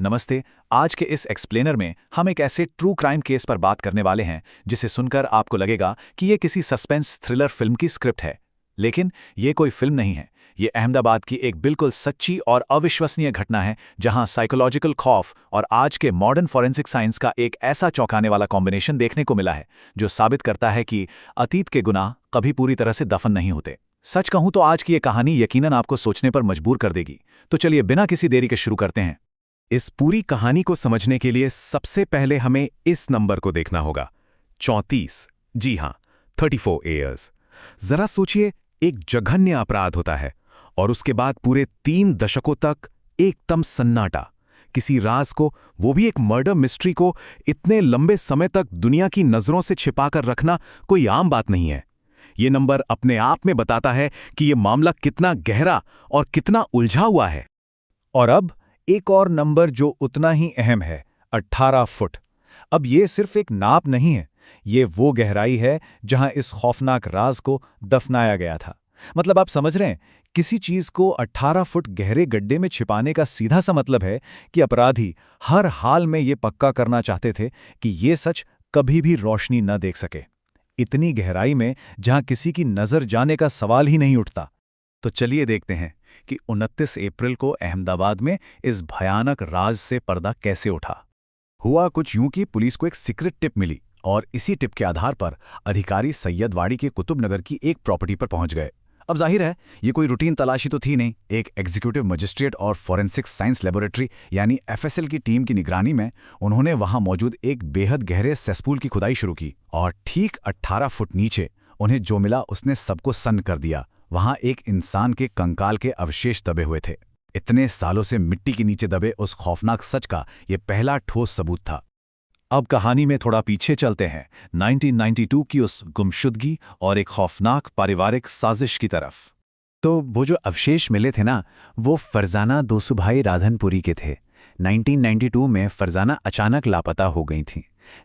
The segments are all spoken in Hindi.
नमस्ते। आज के इस एक्सप्लेनर में हम एक ऐसे ट्रू क्राइम केस पर बात करने वाले हैं जिसे सुनकर आपको लगेगा कि ये किसी सस्पेंस थ्रिलर फिल्म की स्क्रिप्ट है। लेकिन ये कोई फिल्म नहीं है। ये अहमदाबाद की एक बिल्कुल सच्ची और अविश्वसनीय घटना है जहां साइकोलॉजिकल खौफ और आज के मॉडर्न फॉरेंसिक साइंस का एक ऐसा चौंकाने वाला कॉम्बिनेशन देखने को मिला है जो साबित करता है कि अतीत के गुनाह कभी पूरी तरह से दफन नहीं होते। सच कहूं तो आज की ये कहानी यकीनन आपको सोचने पर मजबूर कर देगी। तो चलिए बिना किसी देरी के शुरू करते हैं। इस पूरी कहानी को समझने के लिए सबसे पहले हमें इस नंबर को देखना होगा, 34। जी हां, 34 ईयर्स। जरा सोचिए, एक जघन्य अपराध होता है और उसके बाद पूरे 3 दशकों तक एकदम सन्नाटा। किसी राज को, वो भी एक मर्डर मिस्ट्री को, इतने लंबे समय तक दुनिया की नजरों से छिपाकर रखना कोई आम बात नहीं है। ये नंबर अपने आप में बताता है कि ये मामला कितना गहरा और कितना उलझा हुआ है। और अब एक और नंबर जो उतना ही अहम है, 18 फुट। अब ये सिर्फ एक नाप नहीं है, ये वो गहराई है जहां इस खौफनाक राज को दफनाया गया था। मतलब आप समझ रहे हैं, किसी चीज को 18 फुट गहरे गड्ढे में छिपाने का सीधा सा मतलब है कि अपराधी हर हाल में ये पक्का करना चाहते थे कि ये सच कभी भी रोशनी न देख सके। इतनी गहराई में जहां किसी की नजर जाने का सवाल ही नहीं उठता। तो चलिए देखते हैं कि 29 अप्रैल को अहमदाबाद में इस भयानक राज से पर्दा कैसे उठा। हुआ कुछ यूं कि पुलिस को एक सीक्रेट टिप मिली और इसी टिप के आधार पर अधिकारी सैयदवाड़ी के कुतुबनगर की एक प्रॉपर्टी पर पहुंच गए। अब जाहिर है, ये कोई रूटीन तलाशी तो थी नहीं। एक एग्जीक्यूटिव मजिस्ट्रेट और फॉरेंसिक साइंस लेबोरेटरी यानी एफएसएल की टीम की निगरानी में उन्होंने वहां मौजूद एक बेहद गहरे सेसपूल की खुदाई शुरू की और ठीक 18 फुट नीचे उन्हें जो मिला उसने सबको सन्न कर दिया। वहां एक इंसान के कंकाल के अवशेष दबे हुए थे। इतने सालों से मिट्टी के नीचे दबे उस खौफनाक सच का यह पहला ठोस सबूत था। अब कहानी में थोड़ा पीछे चलते हैं, 1992 की उस गुमशुदगी और एक खौफनाक पारिवारिक साजिश की तरफ। तो वो जो अवशेष मिले थे ना, वो फरजाना दोसुभाई राधनपुरी के थे। 1992 में फरजाना अचानक लापता हो गई थीं।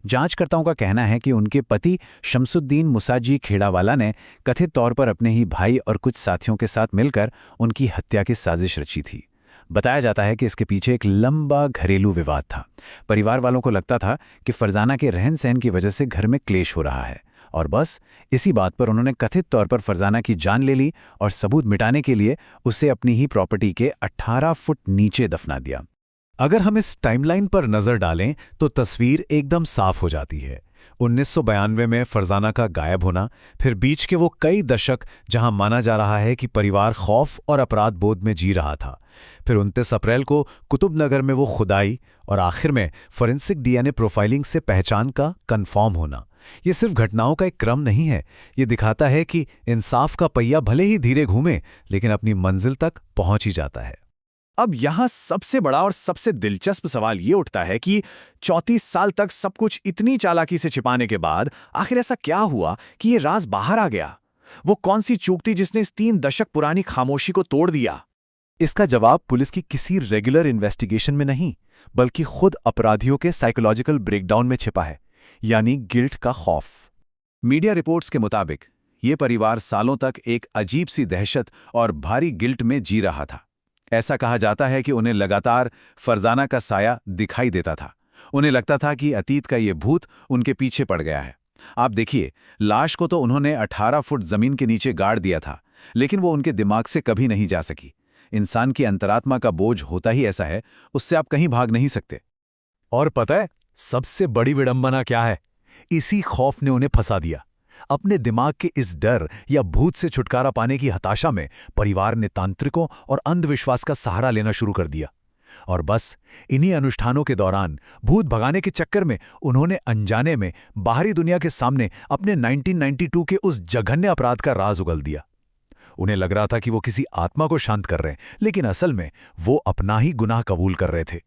जांचकर्ताओं का कहना है कि उनके पति शमसुद्दीन मुसाजी खेड़ावाला ने कथित तौर पर अपने ही भाई और कुछ साथियों के साथ मिलकर उनकी हत्या की साजिश रची थी। बताया जाता है कि इसके पीछे एक लंबा घरेलू विवाद था। परिवार वालों को लगता था कि फरजाना के रहन सहन की वजह से घर में क्लेश हो रहा है और बस इसी बात पर उन्होंने कथित तौर पर फरजाना की जान ले ली और सबूत मिटाने के लिए उसे अपनी ही प्रॉपर्टी के 18 फुट नीचे दफना दिया। अगर हम इस टाइमलाइन पर नजर डालें तो तस्वीर एकदम साफ हो जाती है। 1992 में फरजाना का गायब होना, फिर बीच के वो कई दशक जहां माना जा रहा है कि परिवार खौफ और अपराध बोध में जी रहा था, फिर 29 अप्रैल को कुतुबनगर में वो खुदाई और आखिर में फोरेंसिक डीएनए प्रोफाइलिंग से पहचान का कन्फर्म होना। ये सिर्फ घटनाओं का एक क्रम नहीं है, ये दिखाता है कि इंसाफ का पहिया भले ही धीरे घूमे लेकिन अपनी मंजिल तक पहुंच ही जाता है। अब यहां सबसे बड़ा और सबसे दिलचस्प सवाल ये उठता है कि 34 साल तक सब कुछ इतनी चालाकी से छिपाने के बाद आखिर ऐसा क्या हुआ कि ये राज बाहर आ गया? वो कौन सी चूक थी जिसने इस 3 दशक पुरानी खामोशी को तोड़ दिया? इसका जवाब पुलिस की किसी रेगुलर इन्वेस्टिगेशन में नहीं, बल्कि खुद अपराधियों के साइकोलॉजिकल ब्रेकडाउन में छिपा है, यानी गिल्ट का खौफ। मीडिया रिपोर्ट्स के मुताबिक ये परिवार सालों तक एक अजीब सी दहशत और भारी गिल्ट में जी रहा था। ऐसा कहा जाता है कि उन्हें लगातार फरजाना का साया दिखाई देता था। उन्हें लगता था कि अतीत का ये भूत उनके पीछे पड़ गया है। आप देखिए, लाश को तो उन्होंने 18 फुट जमीन के नीचे गाड़ दिया था, लेकिन वो उनके दिमाग से कभी नहीं जा सकी। इंसान की अंतरात्मा का बोझ होता ही ऐसा है, उससे आप कहीं भाग नहीं सकते। और पता है सबसे बड़ी विडंबना क्या है? इसी खौफ ने उन्हें फंसा दिया। अपने दिमाग के इस डर या भूत से छुटकारा पाने की हताशा में परिवार ने तांत्रिकों और अंधविश्वास का सहारा लेना शुरू कर दिया। और बस इन्हीं अनुष्ठानों के दौरान भूत भगाने के चक्कर में उन्होंने अनजाने में बाहरी दुनिया के सामने अपने 1992 के उस जघन्य अपराध का राज उगल दिया। उन्हें लग रहा था कि वो किसी आत्मा को शांत कर रहे हैं, लेकिन असल में वो अपना ही गुनाह कबूल कर रहे थे।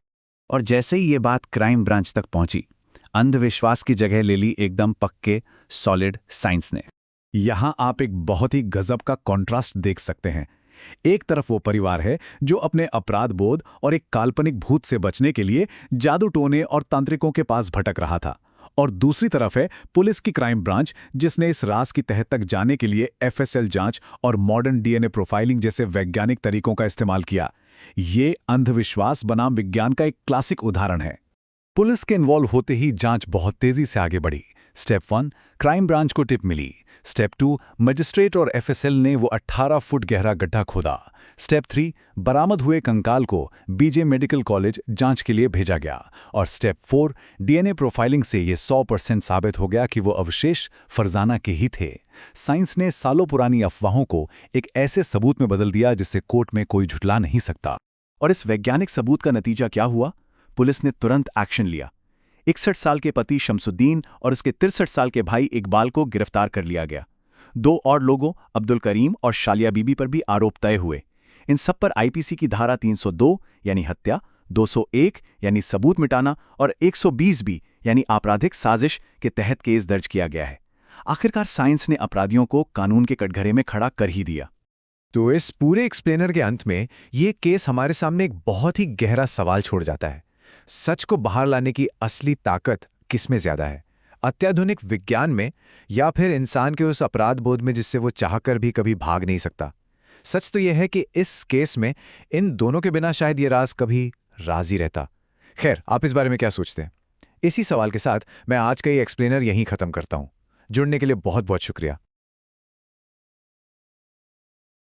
और जैसे ही ये बात क्राइम ब्रांच तक पहुंची, अंधविश्वास की जगह ले ली एकदम पक्के सॉलिड साइंस ने। यहां आप एक बहुत ही गजब का कॉन्ट्रास्ट देख सकते हैं। एक तरफ वो परिवार है जो अपने अपराध बोध और एक काल्पनिक भूत से बचने के लिए जादू टोने और तांत्रिकों के पास भटक रहा था, और दूसरी तरफ है पुलिस की क्राइम ब्रांच जिसने इस राज की तह तक जाने के लिए एफएसएल जांच और मॉडर्न डीएनए प्रोफाइलिंग जैसे वैज्ञानिक तरीकों का इस्तेमाल किया। ये अंधविश्वास बनाम विज्ञान का एक क्लासिक उदाहरण है। पुलिस के इन्वॉल्व होते ही जांच बहुत तेजी से आगे बढ़ी। स्टेप 1, क्राइम ब्रांच को टिप मिली। स्टेप 2, मजिस्ट्रेट और एफएसएल ने वो 18 फुट गहरा गड्ढा खोदा। स्टेप 3, बरामद हुए कंकाल को बीजे मेडिकल कॉलेज जांच के लिए भेजा गया। और स्टेप 4, डीएनए प्रोफाइलिंग से ये 100% साबित हो गया कि वो अवशेष फरजाना के ही थे। साइंस ने सालों पुरानी अफवाहों को एक ऐसे सबूत में बदल दिया जिससे कोर्ट में कोई झुठला नहीं सकता। और इस वैज्ञानिक सबूत का नतीजा क्या हुआ? पुलिस ने तुरंत एक्शन लिया। 61 साल के पति शमसुद्दीन और उसके 63 साल के भाई इकबाल को गिरफ्तार कर लिया गया। 2 और लोगों अब्दुल करीम और शालिया बीबी पर भी आरोप तय हुए। इन सब पर आईपीसी की धारा 302 यानी हत्या, 201 यानी सबूत मिटाना और 120 बी यानी आपराधिक साजिश के तहत केस दर्ज किया गया है। आखिरकार साइंस ने अपराधियों को कानून के कटघरे में खड़ा कर ही दिया। तो इस पूरे एक्सप्लेनर के अंत में ये केस हमारे सामने एक बहुत ही गहरा सवाल छोड़ जाता है। सच को बाहर लाने की असली ताकत किसमें ज्यादा है, अत्याधुनिक विज्ञान में या फिर इंसान के उस अपराध बोध में जिससे वो चाहकर भी कभी भाग नहीं सकता? सच तो यह है कि इस केस में इन दोनों के बिना शायद ये राज कभी राज ही रहता। खैर, आप इस बारे में क्या सोचते हैं? इसी सवाल के साथ मैं आज का ये एक्सप्लेनर यहीं खत्म करता हूं। जुड़ने के लिए बहुत बहुत शुक्रिया।